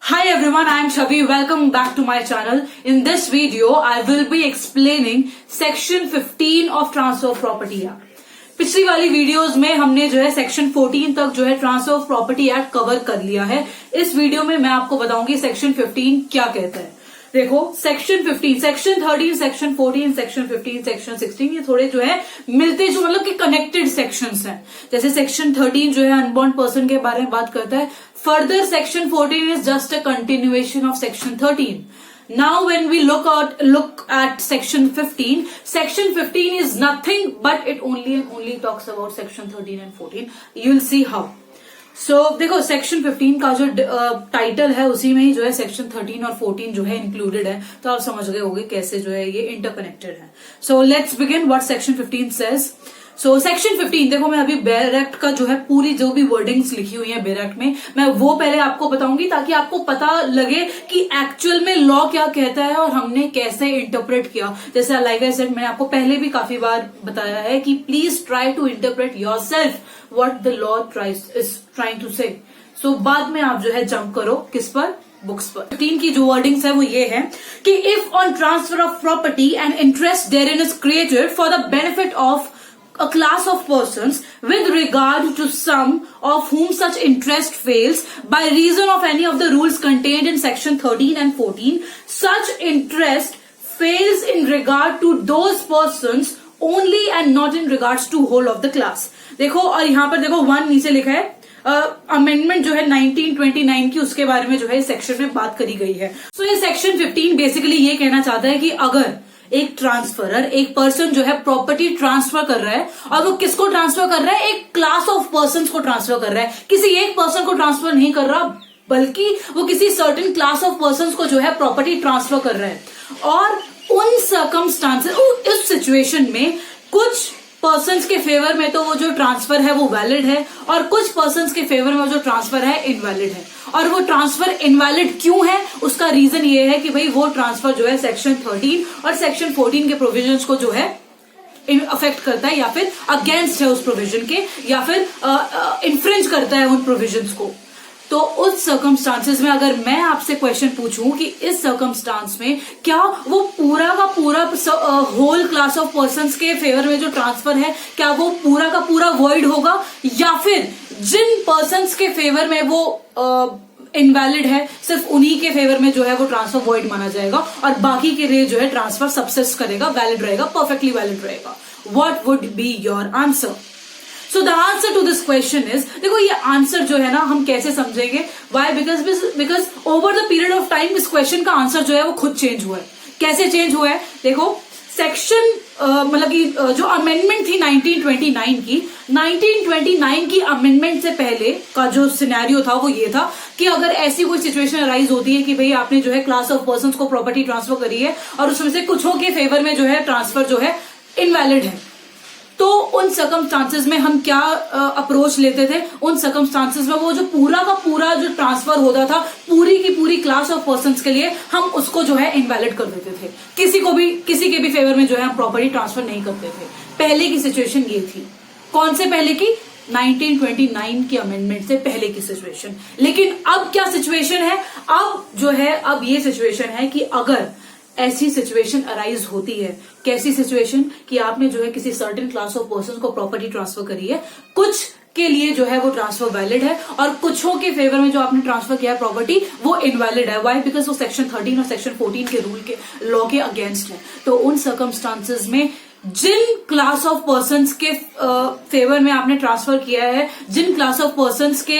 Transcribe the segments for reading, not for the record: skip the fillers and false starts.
Hi everyone, I am Shavi. Welcome back to my channel. In this video, I will be explaining Section 15 of Transfer of Property Act. पिछली वाली videos में हमने जो है section 14 तक जो है transfer of property act cover कर लिया है. इस वीडियो में मैं आपको बताऊंगी सेक्शन 15 क्या कहता है. देखो section 15, section 13, section 14, section 15, section 16 ये थोड़े जो है मिलते जो मतलब कि कनेक्टेड सेक्शंस हैं. जैसे सेक्शन 13 जो है अनबॉर्न पर्सन के बारे में बात करता है. Further section 14 is just a continuation of section 13. Now when we look at section 15 is nothing but it only talks about section 13 and 14. You'll see how. So देखो सेक्शन 15 का जो टाइटल है उसी में ही जो है सेक्शन 13 और 14 जो है इंक्लूडेड है. तो आप समझ गए होंगे कैसे जो है ये इंटरकनेक्टेड है. So let's begin what section 15 says. So section 15 देखो मैं अभी बेयर एक्ट का जो है पूरी जो भी वर्डिंग्स लिखी हुई है बेयर एक्ट में मैं वो पहले आपको बताऊंगी ताकि आपको पता लगे कि एक्चुअल में लॉ क्या कहता है और हमने कैसे इंटरप्रेट किया. जैसे लाइक आई सेड मैंने आपको पहले भी काफी बार बताया है कि please try to interpret yourself what the law is trying to say. So बाद में आप जो है जंप करो किस पर, बुक्स पर. 15 की जो वर्डिंग्स है वो ये है कि if on transfer of property and interest therein is created for the benefit of a class of persons with regard to some of whom such interest fails by reason of any of the rules contained in section 13 and 14, such interest fails in regard to those persons only and not in regards to whole of the class. देखो और यहाँ पर देखो 1 नीचे लिखा है amendment जो है 1929 की उसके बारे में जो है इस सेक्शन में बात करी गई है. सो ये सेक्शन 15 बेसिकली ये कहना चाहता है कि अगर एक ट्रांसफरर एक पर्सन जो है प्रॉपर्टी ट्रांसफर कर रहा है और वो किसको ट्रांसफर कर रहा है, एक क्लास ऑफ पर्संस को ट्रांसफर कर रहा है, किसी एक पर्सन को ट्रांसफर नहीं कर रहा बल्कि वो किसी सर्टेन क्लास ऑफ पर्संस को जो है प्रॉपर्टी ट्रांसफर कर रहा है. और उन सर्कमस्टांसेस इस सिचुएशन में कुछ पर्संस के फेवर में तो वो जो ट्रांसफर है वो वैलिड है और कुछ पर्संस के फेवर में जो ट्रांसफर है इनवैलिड है. और वो ट्रांसफर इनवैलिड क्यों है उसका रीजन ये है कि भाई वो ट्रांसफर जो है सेक्शन 13 और सेक्शन 14 के प्रोविजंस को जो है अफेक्ट करता है या फिर अगेंस्ट है उस प्रोविजन के या फिर इन्फ्रिंज करता है उन प्रोविजंस को. तो उस सर्कमस्टांसेस में अगर मैं आपसे क्वेश्चन पूछूं कि इस सर्कमस्टांस में क्या वो पूरा का पूरा होल क्लास ऑफ पर्संस के फेवर में जो ट्रांसफर है क्या वो पूरा का पूरा वॉइड होगा या फिर जिन पर्संस के फेवर में वो इनवैलिड है सिर्फ उन्हीं के फेवर में जो है वो ट्रांसफर वॉइड माना जाएगा और बाकी के लिए जो है ट्रांसफर सबसिस्ट करेगा, वैलिड रहेगा, परफेक्टली वैलिड रहेगा. What would be your answer? So the answer to this question is, देखो ये आंसर जो है ना हम कैसे समझेंगे? Why? Because over the period of time इस क्वेश्चन का आंसर जो है वो खुद चेंज हुआ है. कैसे चेंज हुआ है? देखो सेक्शन मतलब कि जो अमेंडमेंट थी 1929 की अमेंडमेंट से पहले का जो सिनेरियो था वो ये था कि अगर ऐसी कोई सिचुएशन अराइज होती है कि भाई आपने जो है क्लास ऑफ पर्संस को प्रॉपर्टी ट्रांसफर करी है और उसमें से कुछों के फेवर में जो है ट्रांसफर जो है इनवैलिड है, तो उन सर्कमस्टांसेस में हम क्या अप्रोच लेते थे? उन सर्कमस्टांसेस में वो जो पूरा का पूरा जो ट्रांसफर होता था पूरी की पूरी क्लास ऑफ पर्संस के लिए हम उसको जो है इनवैलिड कर देते थे. किसी के भी फेवर में जो है हम प्रॉपर्टी ट्रांसफर नहीं करते थे. पहले की सिचुएशन ये थी. कौन से पहले की? 1929 की अमेंडमेंट से पहले की सिचुएशन. लेकिन अब क्या सिचुएशन है? अब जो है अब ये सिचुएशन है कि अगर ऐसी सिचुएशन अराइज होती है, कैसी सिचुएशन कि आपने जो है किसी सर्टेन क्लास ऑफ पर्सन को प्रॉपर्टी ट्रांसफर करी है, कुछ के लिए जो है वो ट्रांसफर वैलिड है और कुछों के फेवर में जो आपने ट्रांसफर किया है प्रॉपर्टी वो इनवैलिड है. व्हाई? बिकॉज वो सेक्शन 13 और सेक्शन 14 के रूल के लॉ के अगेंस्ट है. तो उन सर्कमस्टांसेस में जिन क्लास ऑफ पर्संस के फेवर में आपने ट्रांसफर किया है, जिन क्लास ऑफ पर्संस के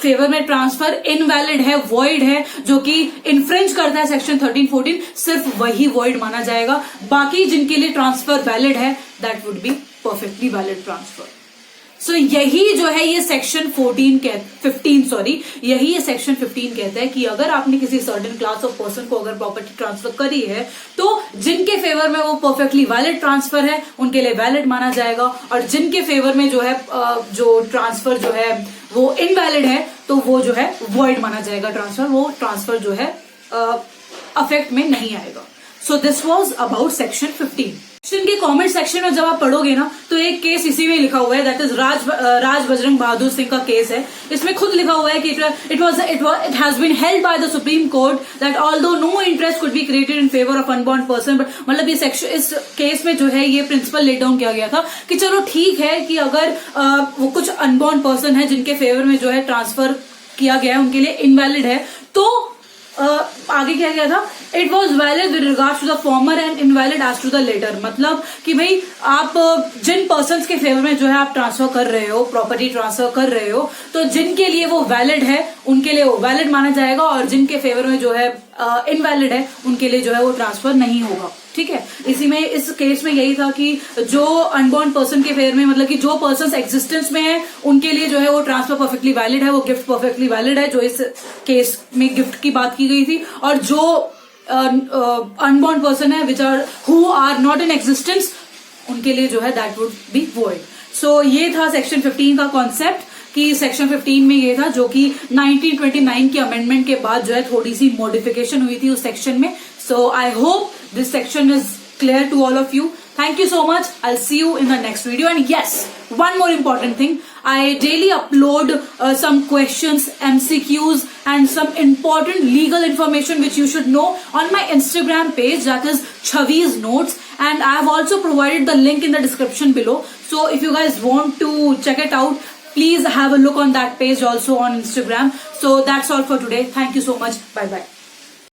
फेवर में ट्रांसफर इनवैलिड है, वॉइड है, जो कि इन्फ्रिंज करता है सेक्शन 13-14, सिर्फ वही वॉइड माना जाएगा. बाकी जिनके लिए ट्रांसफर वैलिड है that would be perfectly valid transfer. So यही जो है ये सेक्शन 15 यही ये सेक्शन 15 कहता है कि अगर आपने किसी सर्टेन क्लास ऑफ पर्सन को अगर प्रॉपर्टी ट्रांसफर करी है तो जिनके फेवर में वो परफेक्टली वैलिड ट्रांसफर है उनके लिए वैलिड माना जाएगा और जिनके फेवर में जो है जो ट्रांसफर जो है वो इनवैलिड है तो वो जो है वॉइड माना जाएगा. वो ट्रांसफर जो है अफेक्ट में नहीं आएगा. So this was about section 15. Section के कमेंट सेक्शन में जब आप पढ़ोगे ना तो एक केस इसी में लिखा हुआ है, दैट इज राज बजरंग बहादुर सिंह का केस है। इसमें खुद लिखा हुआ है कि it has been held by the supreme court that although no interest could be created in favour of unborn person, but मतलब ये सेक्शन, इस केस में जो है ये प्रिंसिपल लेट डाउन किया गया था कि चलो ठीक है कि अगर वो कुछ अनबॉर्न पर्सन है जिनके फेवर में जो है ट्रांसफर किया गया है उनके लिए इनवैलिड है, तो आगे क्या गया था, it was valid with regards to the former and invalid as to the latter. मतलब कि भाई आप जिन पर्सन्स के फेवर में जो है आप ट्रांसफर कर रहे हो, प्रॉपर्टी ट्रांसफर कर रहे हो, तो जिनके लिए वो वैलिड है उनके लिए वो वैलिड माना जाएगा, और जिनके फेवर में जो है इनवैलिड है उनके लिए जो है वो ट्रांसफर नहीं होगा। ठीक है, इसी में इस केस में यही था कि जो अनबॉर्न पर्सन के फेवर में, मतलब कि जो पर्सन एग्जिस्टेंस में है उनके लिए जो है वो ट्रांसफर परफेक्टली वैलिड है, वो गिफ्ट परफेक्टली वैलिड है, जो इस केस में गिफ्ट की बात की गई थी। और जो अनबॉर्न पर्सन है which are who are not in existence, उनके लिए जो है that would be void. So ये था सेक्शन 15 का कॉन्सेप्ट कि सेक्शन 15 में ये था जो कि 1929 की अमेंडमेंट के बाद जो है थोड़ी सी मॉडिफिकेशन हुई थी उस सेक्शन में। So I hope this section is clear to all of you. Thank you so much. I'll see you in the next video. And yes, one more important thing. I daily upload some questions, MCQs and some important legal information which you should know on my Instagram page, that is Chavi's Notes, and I have also provided the link in the description below. So if you guys want to check it out, please have a look on that page also on Instagram. So that's all for today. Thank you so much. Bye bye.